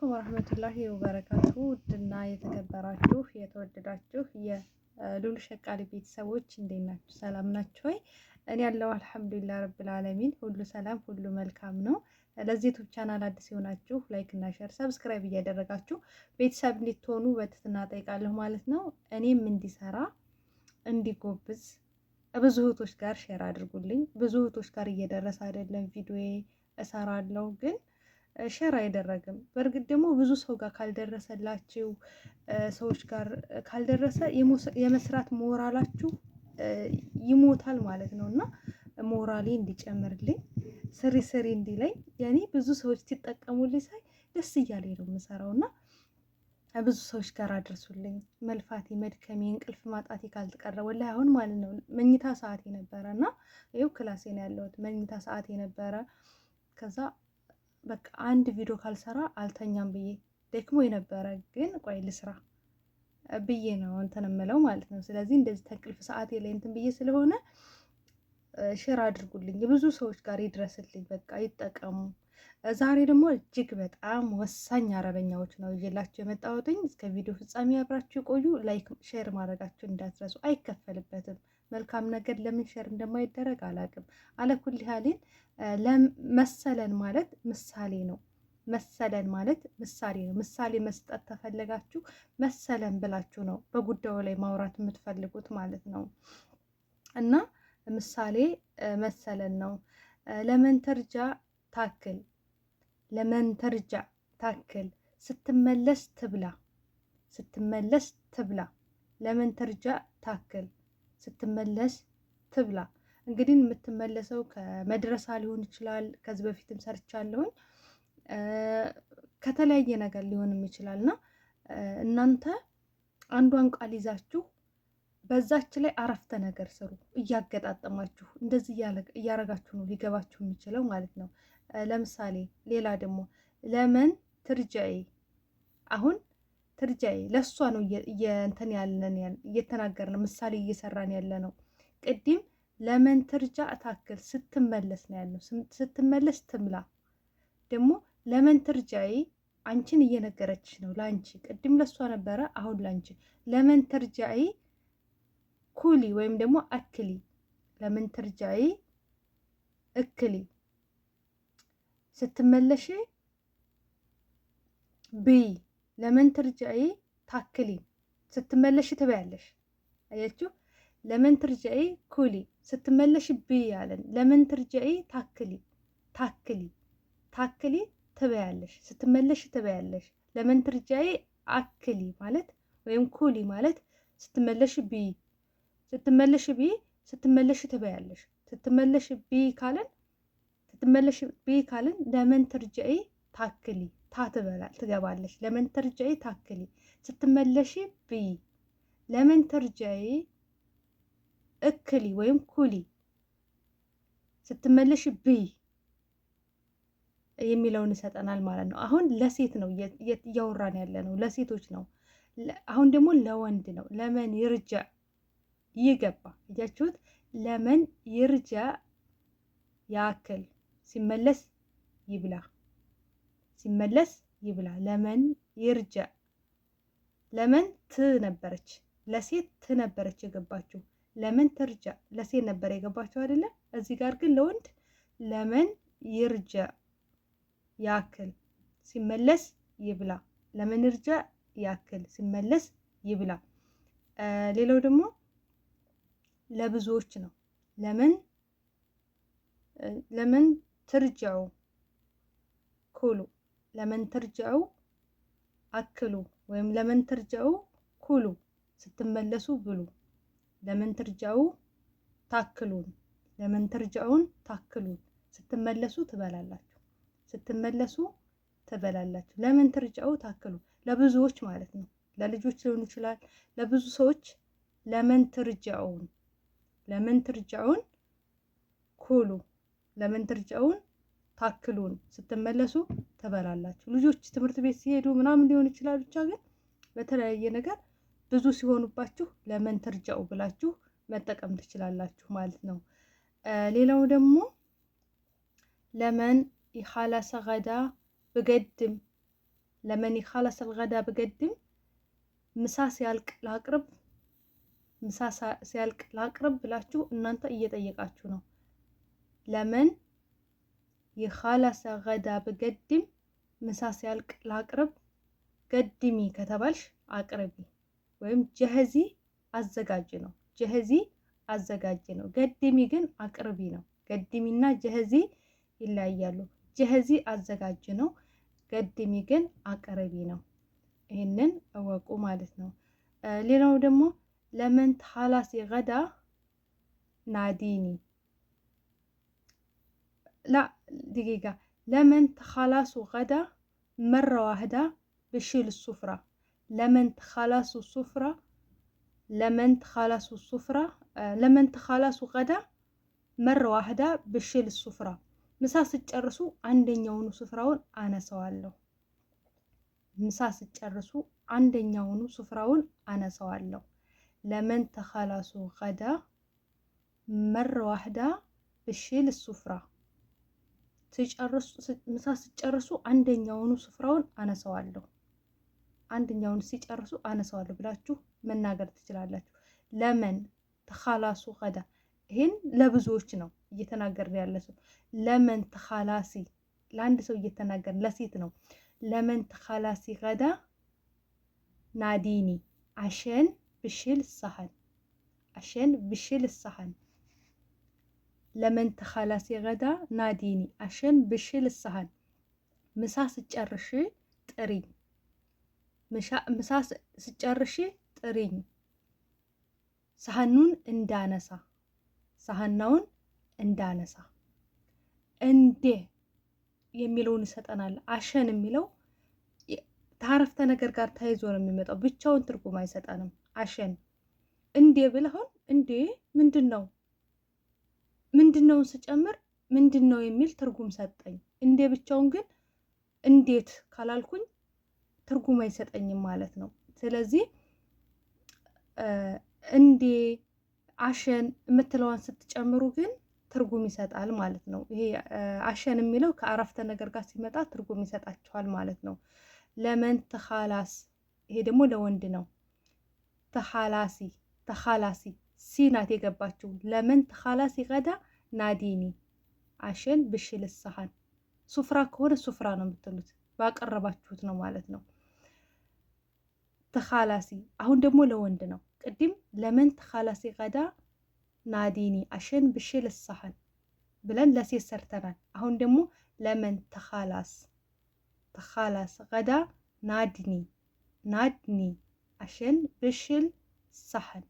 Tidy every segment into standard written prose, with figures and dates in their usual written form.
አለይኩም ወራህመቱላሂ ወበረካቱ። ውድና የተከበራችሁ የተወደዳችሁ የሉል ሸቃሊ ቤተሰቦች እንዴት ናችሁ? ሰላም ናችሁ ወይ? እኔ ያለው አልሐምዱሊላህ ረብል ዓለሚን ሁሉ ሰላም ሁሉ መልካም ነው። ለዚህ ዩቲዩብ ቻናል አዲስ የሆናችሁ ላይክ እና ሼር ሰብስክራይብ እያደረጋችሁ ቤተሰብ እንድትሆኑ በትህትና ጠይቃለሁ ማለት ነው። እኔም እንዲሰራ እንዲጎብዝ ብዙ እህቶች ጋር ሼር አድርጉልኝ። ብዙ እህቶች ጋር እየደረሰ አይደለም ቪዲዮዬ እሰራለሁ ግን ሼር አይደረግም። በእርግጥ ደግሞ ብዙ ሰው ጋር ካልደረሰላችሁ ሰዎች ጋር ካልደረሰ የመስራት ሞራላችሁ ይሞታል ማለት ነው። እና ሞራሌ እንዲጨምርልኝ ስሪ እንዲለኝ ያኔ ብዙ ሰዎች ሲጠቀሙልኝ ሳይ ደስ እያለኝ ነው የምሰራው እና ብዙ ሰዎች ጋር አድርሱልኝ። መልፋቴ መድከሜ እንቅልፍ ማጣቴ ካልተቀረ ወላሂ አሁን ማለት ነው መኝታ ሰዓት የነበረ እና ይኸው ክላሴ ነው ያለሁት መኝታ ሰዓት የነበረ ከዛ በቃ አንድ ቪዲዮ ካልሰራ አልተኛም ብዬ ደክሞ የነበረ ግን ቆይ ልስራ ብዬ ነው እንትን እምለው ማለት ነው። ስለዚህ እንደዚህ ተንቅልፍ ሰዓት ላይ እንትን ብዬ ስለሆነ ሼር አድርጉልኝ፣ የብዙ ሰዎች ጋር ይድረስልኝ፣ በቃ ይጠቀሙ። ዛሬ ደግሞ እጅግ በጣም ወሳኝ አረበኛዎች ነው ይዤላችሁ የመጣሁትኝ። እስከ ቪዲዮ ፍጻሜ አብራችሁ ቆዩ። ላይክ ሼር ማድረጋችሁ እንዳትረሱ፣ አይከፈልበትም። መልካም ነገር ለምን ሼር እንደማይደረግ አላውቅም። አለኩል ያህልን መሰለን ማለት ምሳሌ ነው። መሰለን ማለት ምሳሌ ነው። ምሳሌ መስጠት ተፈለጋችሁ መሰለን ብላችሁ ነው በጉዳዩ ላይ ማውራት የምትፈልጉት ማለት ነው። እና ምሳሌ መሰለን ነው። ለመንተርጃ ታክል፣ ለመንተርጃ ታክል፣ ስትመለስ ትብላ፣ ስትመለስ ትብላ፣ ለመንተርጃ ታክል ስትመለስ ትብላ። እንግዲህ የምትመለሰው ከመድረሳ ሊሆን ይችላል። ከዚህ በፊትም ሰርቻለሁኝ። ከተለያየ ነገር ሊሆንም ይችላል እና እናንተ አንዷን ቃል ይዛችሁ በዛች ላይ አረፍተ ነገር ስሩ እያገጣጠማችሁ። እንደዚህ እያረጋችሁ ነው ሊገባችሁ የሚችለው ማለት ነው። ለምሳሌ ሌላ ደግሞ ለመን ትርጃይ፣ አሁን ትርጃይ ለእሷ ነው እንትን ያለን እየተናገርን ምሳሌ እየሰራን ያለ ነው። ቅድም ለመን ትርጃ ታክል ስትመለስ ነው ያለው። ስትመለስ ትምላ። ደግሞ ለመን ትርጃይ አንቺን እየነገረችሽ ነው ለአንቺ። ቅድም ለእሷ ነበረ፣ አሁን ለአንቺ። ለመን ትርጃይ ኩሊ ወይም ደግሞ አክሊ። ለመን ትርጃይ እክሊ፣ ስትመለሽ ብይ። ለመን ትርጃይ ታክሊ፣ ስትመለሽ ትበያለሽ። አያችሁ? ለመን ትርጃይ ኩሊ፣ ስትመለሽ ብይ አለን። ለመን ትርጃይ ታክሊ፣ ታክሊ፣ ታክሊ ትበያለሽ፣ ስትመለሽ ትበያለሽ። ለመን ትርጃይ አክሊ ማለት ወይም ኩሊ ማለት ስትመለሽ ብይ፣ ስትመለሽ ብይ፣ ስትመለሽ ትበያለሽ። ስትመለሽ ብይ ካለን ስትመለሽ ብይ ካለን ለመን ትርጃይ ታክሊ ትገባለች። ለመን ትርጃይ ታክሊ፣ ስትመለሽ ብይ። ለመን ትርጃይ እክሊ ወይም ኩሊ፣ ስትመለሽ ብይ የሚለውን ይሰጠናል ማለት ነው። አሁን ለሴት ነው እያወራን ያለ ነው፣ ለሴቶች ነው። አሁን ደግሞ ለወንድ ነው። ለመን ይርጃ ይገባ። እያችሁት? ለመን ይርጃ ያክል፣ ሲመለስ ይብላ፣ ሲመለስ ይብላ። ለመን ይርጃ። ለመን ት ነበረች፣ ለሴት ት ነበረች የገባችው። ለመን ትርጃ ለሴት ነበር የገባችው አይደለ? እዚህ ጋር ግን ለወንድ ለመን ይርጃ ያክል፣ ሲመለስ ይብላ። ለመን ይርጃ ያክል፣ ሲመለስ ይብላ። ሌላው ደግሞ ለብዙዎች ነው። ለመን ትርጃው ኩሉ፣ ለመን ትርጃው አክሉ ወይም ለመን ትርጃው ኩሉ፣ ስትመለሱ ብሉ። ለመን ትርጃው ታክሉን፣ ለመን ትርጃውን ታክሉን፣ ስትመለሱ ትበላላችሁ፣ ስትመለሱ ትበላላችሁ። ለመን ትርጃው ታክሉ ለብዙዎች ማለት ነው። ለልጆች ሊሆን ይችላል፣ ለብዙ ሰዎች። ለመን ትርጃውን፣ ለመን ትርጃውን ኩሉ፣ ለመን ትርጃውን ታክሉን፣ ስትመለሱ ትበላላችሁ። ልጆች ትምህርት ቤት ሲሄዱ ምናምን ሊሆን ይችላል። ብቻ ግን በተለያየ ነገር ብዙ ሲሆኑባችሁ ለመን ትርጃው ብላችሁ መጠቀም ትችላላችሁ ማለት ነው። ሌላው ደግሞ ለመን ይኻላሰ ገዳ ብገድም ለመን ይኻለሰል ገዳ ብገድም ምሳ ሲያልቅ ላቅርብ ምሳ ሲያልቅ ላቅርብ ብላችሁ እናንተ እየጠየቃችሁ ነው። ለመን ይኻለሰ ገዳ ብገድም ምሳ ሲያልቅ ላቅርብ ገድሚ ከተባልሽ አቅርቢ ወይም ጀህዚ አዘጋጅ ነው። ጀህዚ አዘጋጅ ነው። ገድሚ ግን አቅርቢ ነው። ገድሚና ጀህዚ ይለያያሉ። ጀህዚ አዘጋጅ ነው። ገድሚ ግን አቅርቢ ነው። ይህንን እወቁ ማለት ነው። ሌላው ደግሞ ለመን ተኻላሲ ገዳ ናዲኒ ላ دقيقة ለመን ተኻላሱ ገዳ مرة واحدة بشيل السفرة لمن تخلصوا السفرة لمن تخلصوا السفرة لمن تخلصوا غدا مرة واحدة بشيل السفرة ምሳ ሲጨርሱ አንደኛውን ስፍራውን አነሳዋለሁ። ምሳ ሲጨርሱ አንደኛውን ስፍራውን አነሳዋለሁ። ለመን ተኻላሱ ገዳ مرة واحدة بشيل السفرة ምሳ ሲጨርሱ አንደኛውን ስፍራውን አነሳዋለሁ። አንደኛውን ሲጨርሱ አነሳዋለሁ ብላችሁ መናገር ትችላላችሁ። ለመን ተኻላሱ ገዳ ይሄን ለብዙዎች ነው እየተናገርን ያለ ሰው። ለመን ተኻላሲ ለአንድ ሰው እየተናገርን ለሴት ነው። ለመን ተኻላሲ ገዳ ናዲኒ አሸን ብሽል ሰሃን አሸን ብሽል ሰሃን ለመን ተኻላሲ ገዳ ናዲኒ አሸን ብሽል ሰሃን ምሳ ስጨርሽ ጥሪኝ ምሳ ስጨርሽ ጥሪኝ ሳህኑን እንዳነሳ ሳህናውን እንዳነሳ እንዴ የሚለውን ይሰጠናል። አሸን የሚለው ታረፍተ ነገር ጋር ተያይዞ ነው የሚመጣው። ብቻውን ትርጉም አይሰጠንም። አሸን እንዴ ብለውን እንዴ ምንድነውን ስጨምር ምንድነው የሚል ትርጉም ሰጠኝ። እንዴ ብቻውን ግን እንዴት ካላልኩኝ ትርጉም አይሰጠኝም ማለት ነው። ስለዚህ እንዴ አሸን የምትለዋን ስትጨምሩ ግን ትርጉም ይሰጣል ማለት ነው። ይሄ አሸን የሚለው ከአረፍተ ነገር ጋር ሲመጣ ትርጉም ይሰጣችኋል ማለት ነው። ለመን ተኻላስ ይሄ ደግሞ ለወንድ ነው። ተኻላሲ ሲናት የገባችው ለመን ተኻላሲ ገዳ ናዲኒ አሸን ብሽል ሰሃን ሱፍራ ከሆነ ሱፍራ ነው የምትሉት ባቀረባችሁት ነው ማለት ነው። ተኻላሲ አሁን ደግሞ ለወንድ ነው። ቅድም ለመን ተኻላሲ ገዳ ናዲኒ አሸን ብሽል ሰሃን ብለን ለሴት ሰርተናል። አሁን ደግሞ ለመን ተኻላስ ገዳ ናድኒ አሸን ብሽል ሰሃን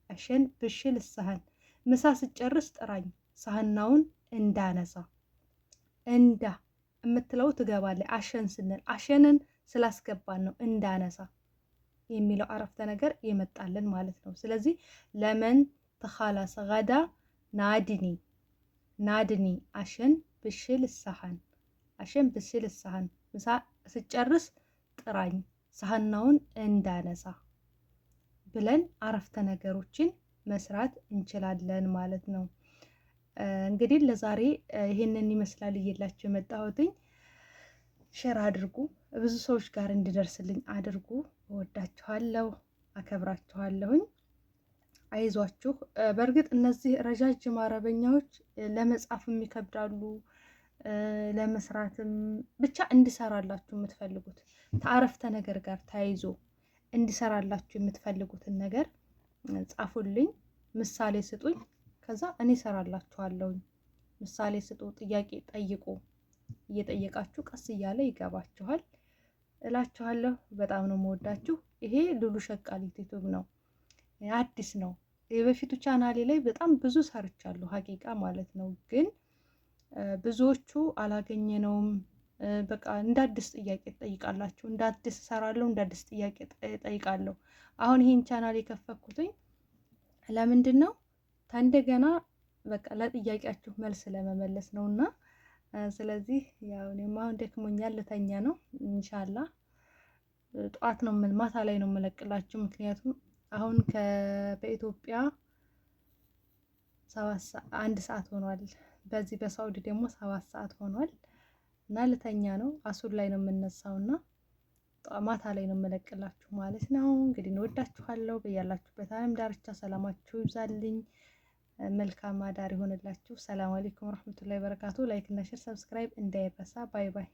አሸን ብሽል ሰሃን ምሳ ስጨርስ ጥራኝ ሳህናውን እንዳነሳ እንዳ የምትለው ትገባለች። አሸን ስንል አሸንን ስላስገባን ነው እንዳነሳ የሚለው አረፍተ ነገር የመጣልን ማለት ነው። ስለዚህ ለመን ተኻላሰ ገዳ ናድኒ አሸን ብሽል ሰሃን አሸን ብሽል ሰሃን ምሳ ስጨርስ ጥራኝ ሳህናውን እንዳነሳ ብለን አረፍተ ነገሮችን መስራት እንችላለን ማለት ነው። እንግዲህ ለዛሬ ይሄንን ይመስላል እየላችሁ የመጣሁትኝ። ሼር አድርጉ፣ ብዙ ሰዎች ጋር እንዲደርስልኝ አድርጉ። እወዳችኋለሁ፣ አከብራችኋለሁኝ። አይዟችሁ። በእርግጥ እነዚህ ረጃጅም አረበኛዎች ለመጻፍም ይከብዳሉ፣ ለመስራትም ብቻ እንዲሰራላችሁ የምትፈልጉት ከአረፍተ ነገር ጋር ተያይዞ እንዲሰራላችሁ የምትፈልጉትን ነገር ጻፉልኝ፣ ምሳሌ ስጡኝ። ከዛ እኔ እሰራላችኋለሁኝ። ምሳሌ ስጡ፣ ጥያቄ ጠይቁ። እየጠየቃችሁ ቀስ እያለ ይገባችኋል እላችኋለሁ። በጣም ነው የምወዳችሁ። ይሄ ሉሉ ሸቃሊት ዩቲዩብ ነው፣ አዲስ ነው። የበፊቱ ቻናሌ ላይ በጣም ብዙ ሰርቻለሁ ሀቂቃ ማለት ነው። ግን ብዙዎቹ አላገኘነውም። በቃ እንደ አዲስ ጥያቄ ትጠይቃላችሁ፣ እንደ አዲስ እሰራለሁ፣ እንደ አዲስ ጥያቄ ጠይቃለሁ። አሁን ይሄን ቻናል የከፈኩትኝ ለምንድን ነው? እንደገና በቃ ለጥያቄያችሁ መልስ ለመመለስ ነውና፣ ስለዚህ ያው እኔም አሁን ደክሞኛል፣ ልተኛ ነው። ኢንሻአላህ ጠዋት ነው ማታ ላይ ነው የምለቅላችሁ። ምክንያቱም አሁን በኢትዮጵያ 1 ሰዓት ሆኗል፣ በዚህ በሳውዲ ደግሞ 7 ሰዓት ሆኗል እና ልተኛ ነው። አሱር ላይ ነው የምነሳውና ማታ ላይ ነው የምለቅላችሁ ማለት ነው። እንግዲህ እንወዳችኋለሁ። በያላችሁበት ዓለም ዳርቻ ሰላማችሁ ይብዛልኝ። መልካም አዳር ይሆንላችሁ። ሰላም አለይኩም ወራህመቱላሂ ወበረካቱ። ላይክ እና ሼር ሰብስክራይብ እንዳይረሳ። ባይ ባይ።